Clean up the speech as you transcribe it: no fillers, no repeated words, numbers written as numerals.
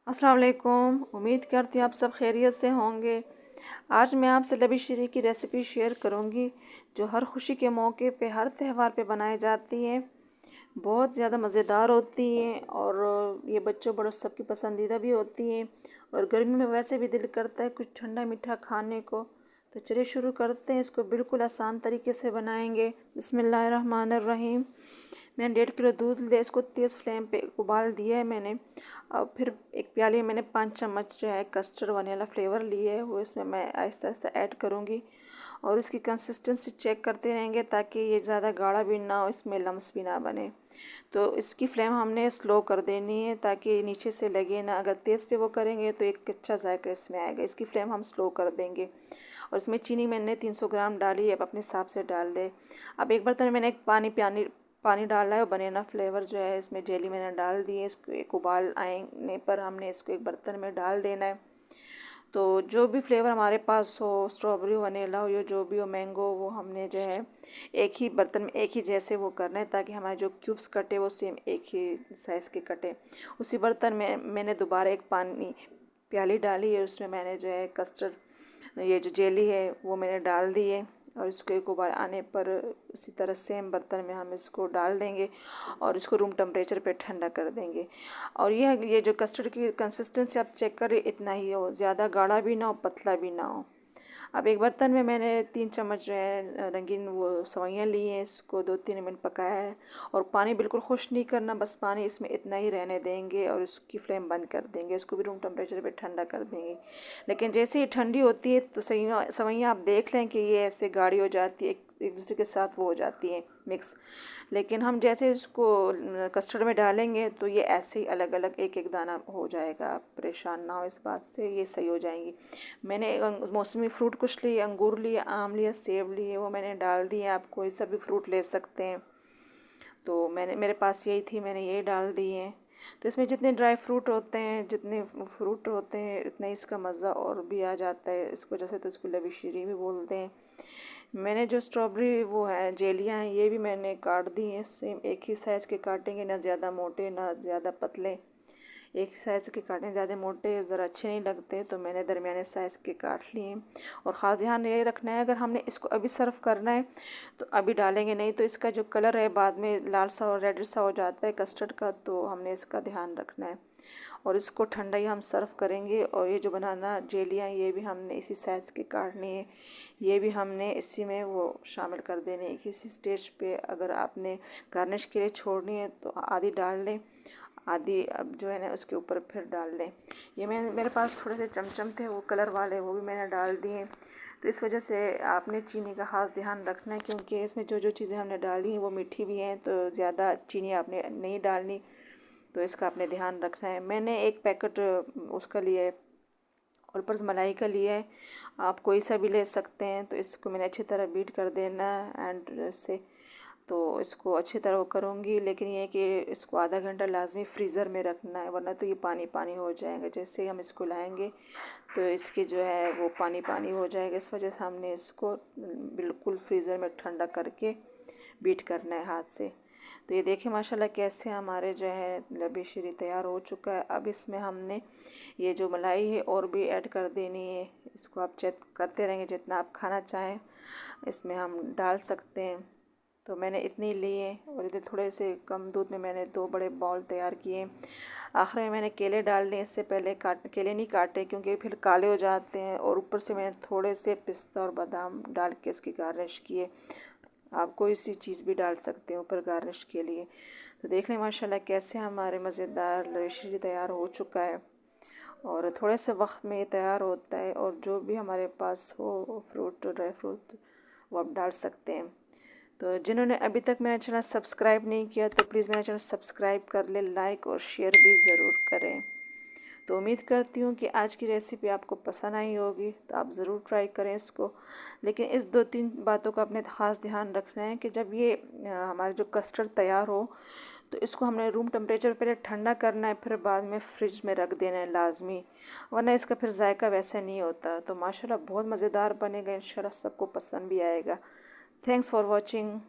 अस्सलाम वालेकुम। उम्मीद करती हूँ आप सब खैरियत से होंगे। आज मैं आपसे लबी शीरी की रेसिपी शेयर करूँगी जो हर खुशी के मौके पे, हर त्यौहार पे बनाई जाती हैं। बहुत ज़्यादा मज़ेदार होती हैं और ये बच्चों बड़ों सबकी पसंदीदा भी होती हैं। और गर्मी में वैसे भी दिल करता है कुछ ठंडा मीठा खाने को। तो चलिए शुरू करते हैं। इसको बिल्कुल आसान तरीके से बनाएंगे। बिस्मिल्लाहिर्रहमानिर्रहीम। मैंने 1.5 किलो दूध लिया, इसको तेज़ फ्लेम पे उबाल दिया है मैंने। अब फिर एक प्याली मैंने 5 चम्मच जो है कस्टर्ड वनीला फ्लेवर लिए है, वो इसमें मैं आहिस्ता आहिस्ता ऐड करूँगी। और इसकी कंसिस्टेंसी चेक करते रहेंगे ताकि ये ज़्यादा गाढ़ा भी ना हो, इसमें लम्स भी ना बने। तो इसकी फ्लेम हमने स्लो कर देनी है ताकि नीचे से लगे ना। अगर तेज़ पे वो करेंगे तो एक कच्चा जायका इसमें आएगा। इसकी फ्लेम हम स्लो कर देंगे। और इसमें चीनी मैंने 300 ग्राम डाली है, अब अपने हिसाब से डाल दे। अब एक बर्तन में मैंने एक पानी डाला है और बनाना फ्लेवर जो है इसमें जेली मैंने डाल दी है। इसको एक उबाल आने पर हमने इसको एक बर्तन में डाल देना है। तो जो भी फ्लेवर हमारे पास हो, स्ट्रॉबेरी वनीला हो या जो भी हो, मैंगो, वो हमने जो है एक ही बर्तन में एक ही जैसे वो करना है ताकि हमारे जो क्यूब्स कटे वो सेम एक ही साइज़ के कटे। उसी बर्तन में मैंने दोबारा एक पानी प्याली डाली है, उसमें मैंने जो है कस्टर्ड ये जो जेली है वो मैंने डाल दी है। और इसको एक उबाल आने पर उसी तरह सेम बर्तन में हम इसको डाल देंगे और इसको रूम टेम्परेचर पे ठंडा कर देंगे। और ये जो कस्टर्ड की कंसिस्टेंसी आप चेक करें, इतना ही हो, ज़्यादा गाढ़ा भी ना हो, पतला भी ना हो। अब एक बर्तन में मैंने 3 चम्मच जो है रंगीन वो सेवइयाँ ली हैं, इसको 2-3 मिनट पकाया है। और पानी बिल्कुल खुश नहीं करना, बस पानी इसमें इतना ही रहने देंगे और इसकी फ्लेम बंद कर देंगे। इसको भी रूम टेम्परेचर पे ठंडा कर देंगे। लेकिन जैसे ही ठंडी होती है तो सेवइयाँ आप देख लें कि ये ऐसे गाढ़ी हो जाती है, एक दूसरे के साथ वो हो जाती हैं मिक्स। लेकिन हम जैसे इसको कस्टर्ड में डालेंगे तो ये ऐसे ही अलग अलग एक एक दाना हो जाएगा। आप परेशान ना हो इस बात से, ये सही हो जाएंगी। मैंने मौसमी फ्रूट कुछ लिए, अंगूर लिए, आम लिए, सेब लिए, वो मैंने डाल दिए। आप कोई सा भी फ्रूट ले सकते हैं। तो मेरे पास यही थी, मैंने यही डाल दी है। तो इसमें जितने ड्राई फ्रूट होते हैं, जितने फ्रूट होते हैं, इतना ही इसका मज़ा और भी आ जाता है। इसको जैसे तो इसको लबी शीरी भी बोलते हैं। मैंने जो स्ट्रॉबेरी वो है जेलियाँ हैं, ये भी मैंने काट दी हैं। सेम एक ही साइज़ के काटेंगे, ना ज़्यादा मोटे ना ज़्यादा पतले। एक साइज़ के काटें, ज़्यादा मोटे ज़रा अच्छे नहीं लगते, तो मैंने दरमियाने साइज़ के काट लिए। और ख़ास ध्यान ये रखना है, अगर हमने इसको अभी सर्व करना है तो अभी डालेंगे, नहीं तो इसका जो कलर है बाद में लाल सा और रेड सा हो जाता है कस्टर्ड का, तो हमने इसका ध्यान रखना है। और इसको ठंडा ही हम सर्व करेंगे। और ये जो बनाना जेलियाँ, ये भी हमने इसी साइज़ की काटनी है। ये भी हमने इसी में वो शामिल कर देने। इसी स्टेज पे अगर आपने गार्निश के लिए छोड़नी है तो आधी डाल लें, आधी अब जो है ना उसके ऊपर फिर डाल लें। ये मेरे पास थोड़े से चमचम थे वो कलर वाले, वो भी मैंने डाल दिए। तो इस वजह से आपने चीनी का ख़ास ध्यान रखना है, क्योंकि इसमें जो जो चीज़ें हमने डाली हैं वो मीठी भी हैं, तो ज़्यादा चीनी आपने नहीं डालनी। तो इसका आपने ध्यान रखना है। मैंने एक पैकेट उसका लिया है और ऊपर से मलाई का लिया है, आप कोई सा भी ले सकते हैं। तो इसको मैंने अच्छी तरह बीट कर देना है एंड से। तो इसको अच्छी तरह वो करूँगी, लेकिन ये कि इसको आधा घंटा लाजमी फ्रीज़र में रखना है, वरना तो ये पानी पानी हो जाएगा। जैसे ही हम इसको लाएंगे तो इसकी जो है वो पानी पानी हो जाएगा। इस वजह से हमने इसको बिल्कुल फ्रीज़र में ठंडा करके बीट करना है हाथ से। तो ये देखिए माशाल्लाह कैसे हमारे जो है लबी शीरी तैयार हो चुका है। अब इसमें हमने ये जो मलाई है और भी ऐड कर देनी है। इसको आप चेक करते रहेंगे, जितना आप खाना चाहें इसमें हम डाल सकते हैं। तो मैंने इतनी ली है और इतने थोड़े से कम दूध में मैंने 2 बड़े बाउल तैयार किए। आखिर में मैंने केले डाल लिए, इससे पहले केले नहीं काटे क्योंकि फिर काले हो जाते हैं। और ऊपर से मैंने थोड़े से पिस्ता और बादाम डाल के इसकी गार्निश किए। आप कोई सी चीज़ भी डाल सकते हैं ऊपर गार्निश के लिए। तो देख लें माशाल्लाह कैसे हमारे मज़ेदार लबी शीरी तैयार हो चुका है। और थोड़े से वक्त में ये तैयार होता है। और जो भी हमारे पास हो फ्रूट, ड्राई फ्रूट, वो आप डाल सकते हैं। तो जिन्होंने अभी तक मेरा चैनल सब्सक्राइब नहीं किया तो प्लीज़ मेरा चैनल सब्सक्राइब कर ले, लाइक और शेयर भी ज़रूर करें। तो उम्मीद करती हूँ कि आज की रेसिपी आपको पसंद आई होगी, तो आप ज़रूर ट्राई करें इसको। लेकिन इस 2-3 बातों का अपने ख़ास ध्यान रखना है कि जब ये हमारा जो कस्टर्ड तैयार हो तो इसको हमने रूम टेम्परेचर पहले ठंडा करना है, फिर बाद में फ्रिज में रख देना है लाजमी, वरना इसका फिर जायका वैसा नहीं होता। तो माशाल्लाह बहुत मज़ेदार बनेगा, इंशाल्लाह सबको पसंद भी आएगा। Thanks for watching.